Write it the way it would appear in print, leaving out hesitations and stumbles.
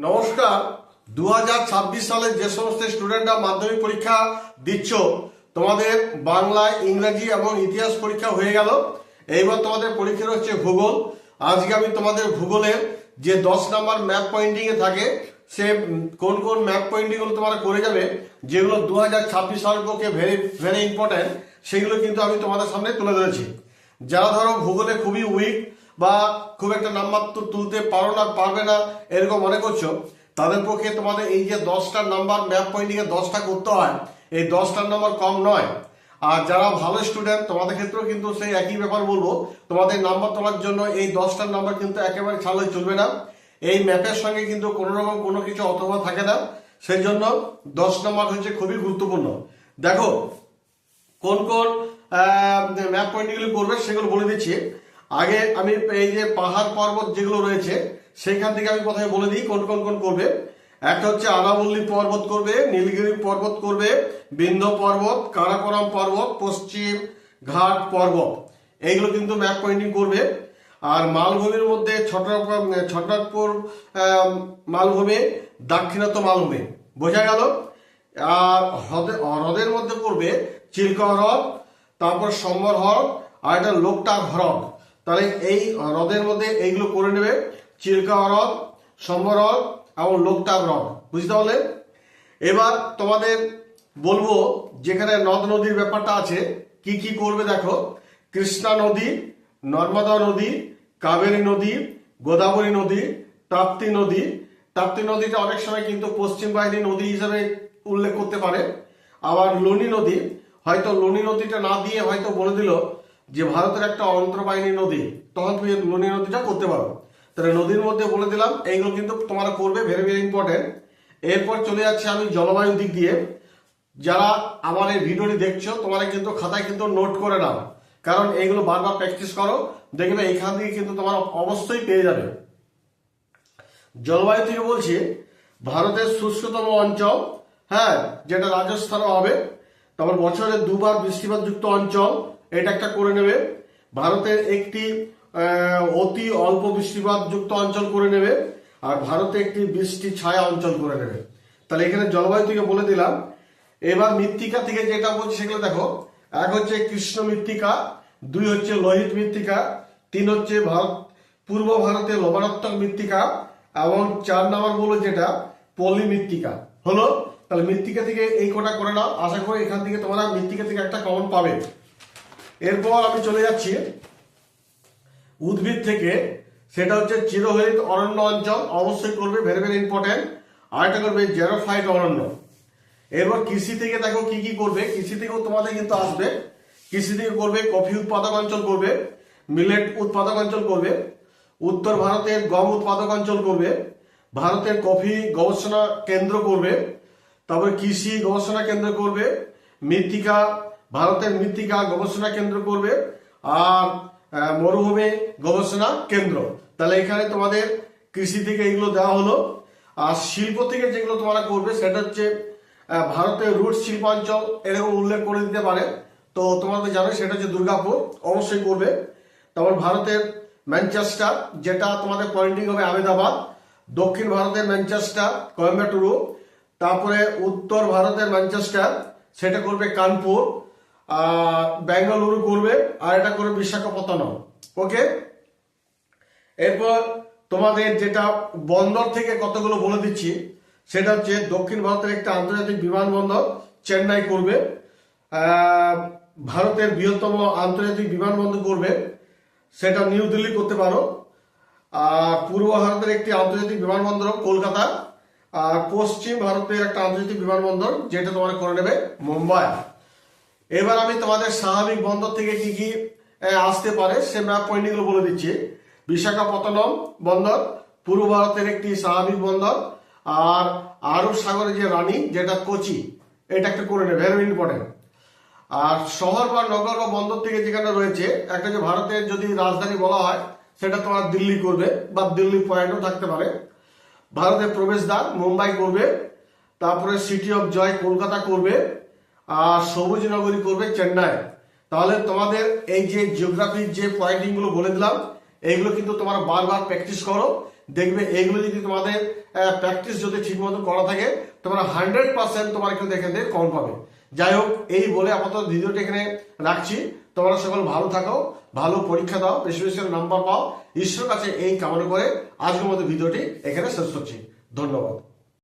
নমস্কার। 2026 সালে যে সমস্ত স্টুডেন্টরা মাধ্যমিক পরীক্ষা দিচ্ছ, তোমাদের বাংলা, ইংরেজি এবং ইতিহাস পরীক্ষা হয়ে গেল। এইবার তোমাদের পরীক্ষা হচ্ছে ভূগোল। আজকে আমি তোমাদের ভূগোলের যে 10 নাম্বার ম্যাপ পয়েন্টিং এ থাকে, সে কোন কোন ম্যাপ পয়েন্টিং গুলো তোমরা করে যাবে, যেগুলো 2026 সালের পক্ষে ভেরি ভেরি ইম্পর্টেন্ট, সেগুলো কিন্তু আমি তোমাদের সামনে তুলে ধরেছি। যারা ধরো ভূগোলে খুবই উইক বা খুব একটা নাম্বার তুলতে পারো না, পারবে না এরকম মনে করছো, তাদের পক্ষে তোমাদের এই যে 10টা নাম্বার ম্যাপ পয়েন্টিং এ 10টা করতে হয়, এই 10টার নাম্বার কম নয়। আর যারা ভালো স্টুডেন্ট, তোমাদের ক্ষেত্রেও কিন্তু সেই একই ব্যাপার বলবো, তোমাদের নাম্বার তোলার জন্য এই 10টার নাম্বার কিন্তু একেবারে ছাড়লে চলবে না। এই ম্যাপের সঙ্গে কিন্তু কোনো রকম কোনো কিছু অথবা থাকে না, সেই জন্য 10 নাম্বার হচ্ছে খুবই গুরুত্বপূর্ণ। দেখো কোন কোন ম্যাপ পয়েন্টগুলো করবে সেগুলো বলে দিচ্ছি। আগে আমি এই যে পাহাড় পর্বত যেগুলো রয়েছে সেইখান থেকে আমি প্রথমে বলে দিই কোন কোন কোন করবে। একটা হচ্ছে আরাবল্লী পর্বত করবে, নীলগিরি পর্বত করবে, বিন্ধ্য পর্বত, কারাকোরাম পর্বত, পশ্চিম ঘাট পর্বত, এইগুলো কিন্তু ম্যাপ পয়েন্টিং করবে। আর মালভূমির মধ্যে ছটনাগপুর মালভূমি, দাক্ষিণাত্য মালভূমি, বোঝা গেল। আর হ্রদের মধ্যে করবে চিল্কা হ্রদ, তারপর সম্বর হ্রদ, আর একটা লোকটাক হ্রদ। তাহলে এই হ্রদের মধ্যে এইগুলো করে নেবে, চিল্কা হ্রদ, সম্বর হ্রদ এবং লোকটাক হ্রদ, বুঝতে পারলে। এবার তোমাদের বলবো যেখানে নদ নদীর ব্যাপারটা আছে কি কি করবে। দেখো, কৃষ্ণা নদী, নর্মদা নদী, কাবেরী নদী, গোদাবরী নদী, তাপ্তি নদী। তাপ্তি নদীটা অনেক সময় কিন্তু পশ্চিম বাহিনী নদী হিসেবে উল্লেখ করতে পারে। আবার লুনি নদী, হয়তো লুনি নদীটা না দিয়ে হয়তো বলে দিল যে ভারতের একটা অন্তর্বাহিনী নদী, তখন তুমি লুনি নদীটা করতে পারো। তাহলে নদীর মধ্যে বলে দিলাম, এইগুলো কিন্তু তোমরা করবে, ভেরি ভেরি ইম্পর্টেন্ট। এরপর চলে যাচ্ছে আমি জলবায়ু দিক দিয়ে। যারা আমার এই ভিডিওটি দেখছো, তোমরা কিন্তু খাতায় কিন্তু নোট করে নাও, কারণ এইগুলো বারবার প্র্যাকটিস করো, দেখবে এখান থেকে কিন্তু তোমরা অবশ্যই পেয়ে যাবে। জলবায়ু থেকে বলছি, ভারতের শুষ্কতম অঞ্চল, হ্যাঁ, যেটা রাজস্থানে হবে। তারপর বছরে দুবার বৃষ্টিপাত যুক্ত অঞ্চল, এটা একটা করে নেবে। ভারতের একটি অতি অল্প বৃষ্টিপাত যুক্ত অঞ্চল করে নেবে। আর ভারতে একটি বৃষ্টি ছায়া অঞ্চল করে নেবে। তাহলে এখানে জলবায়ু থেকে বলে দিলাম। এবার মৃত্তিকা থেকে যেটা বলছি সেগুলো দেখো। এক হচ্ছে কৃষ্ণ মৃত্তিকা, দুই হচ্ছে লোহিত মৃত্তিকা, তিন হচ্ছে পূর্ব ভারতের লবণাত্মক মৃত্তিকা, এবং 4 নাম্বার বলো যেটা পলি মৃত্তিকা হলো। তাহলে মৃত্তিকা থেকে এই কটা করে নাও, আশা করি এখান থেকে তোমরা মৃত্তিকা থেকে একটা কমন পাবে। এরপর আমি চলে যাচ্ছি উদ্ভিদ থেকে, সেটা হচ্ছে চিরহরিত অরণ্য অঞ্চল, অবশ্যই করবে, ভেরি ভেরি ইম্পর্টেন্ট। আর একটা করবে জেরোফাইট অরণ্য। এরপর কৃষি থেকে দেখো কি কি করবে, কৃষি থেকেও তোমাদের কিন্তু আসবে। কৃষি থেকে করবে কফি উৎপাদক অঞ্চল করবে, মিলেট উৎপাদক অঞ্চল করবে, উত্তর ভারতের গম উৎপাদক অঞ্চল করবে, ভারতের কফি গবেষণা কেন্দ্র করবে, তারপরে কৃষি গবেষণা কেন্দ্র করবে, মৃত্তিকা, ভারতের মৃত্তিকা গবেষণা কেন্দ্র করবে, আর মরুভূমি গবেষণা কেন্দ্র। তাহলে এখানে তোমাদের কৃষি থেকে এগুলো দেওয়া হলো। আর শিল্প থেকে যেগুলো তোমরা করবে সেটা হচ্ছে ভারতের রুট শিল্পাঞ্চল, এরকম উল্লেখ করে দিতে পারে। তো তোমাদের জানো সেটা হচ্ছে দুর্গাপুর, অবশ্যই করবে। তারপর ভারতের ম্যানচেস্টার, যেটা তোমাদের পয়েন্টিং হবে আহমেদাবাদ। দক্ষিণ ভারতের ম্যানচেস্টার কোয়েম্বাটুরু। তারপরে উত্তর ভারতের ম্যানচেস্টার, সেটা করবে কানপুর। বেঙ্গালুরু করবে, আর এটা করবে বিশাখাপত্তনম। ওকে। এরপর তোমাদের যেটা বন্দর থেকে কতগুলো বলে দিচ্ছি, সেটা হচ্ছে দক্ষিণ ভারতের একটা আন্তর্জাতিক বিমানবন্দর চেন্নাই করবে। ভারতের বৃহত্তম আন্তর্জাতিক বিমানবন্দর করবে, সেটা নিউ দিল্লি করতে পারো। আর পূর্ব ভারতের একটি আন্তর্জাতিক বিমানবন্দর কলকাতা। আর পশ্চিম ভারতের একটা আন্তর্জাতিক বিমানবন্দর, যেটা তোমরা করে নেবে মুম্বাই। এবার আমি তোমাদের স্বাভাবিক বন্দর থেকে কি কি আসতে পারে সে ম্যাপ পয়েন্টিং গুলো বলে দিচ্ছি। বিশাখাপত্তনম বন্দর পূর্ব ভারতের একটি স্বাভাবিক বন্দর। আর আরব সাগরের যে রানী, যেটা কোচি, এটা একটা করে নেবে, ভেরি ইম্পর্টেন্ট। আর শহর বা নগর বা বন্দর থেকে যেখানে রয়েছে, একটা যে ভারতের যদি রাজধানী বলা হয় সেটা তোমার দিল্লি করবে, বা দিল্লি পয়েন্টও থাকতে পারে। ভারতের প্রবেশদ্বার মুম্বাই করবে। তারপরে সিটি অফ জয় কলকাতা করবে। আর সবুজ নগরী করবে চেন্নাই। তাহলে তোমাদের এই যে জিওগ্রাফির যে পয়েন্টিং গুলো বলে দিলাম, এইগুলো কিন্তু তোমরা বারবার প্র্যাকটিস করো, দেখবে এইগুলো যদি তোমাদের প্র্যাকটিস যদি ঠিক মতো করা থাকে তোমরা 100% তোমার কিন্তু এখান থেকে কম পাবে। যাই হোক, এই বলে আপাতত ভিডিওটা এখানে রাখছি। তোমরা সকল ভালো থাকো, ভালো পরীক্ষা দাও, বেশি বেশি নাম্বার পাও, ঈশ্বরের কাছে এই কামনা করে আজকের মতো ভিডিওটি এখানে শেষ করছি। ধন্যবাদ।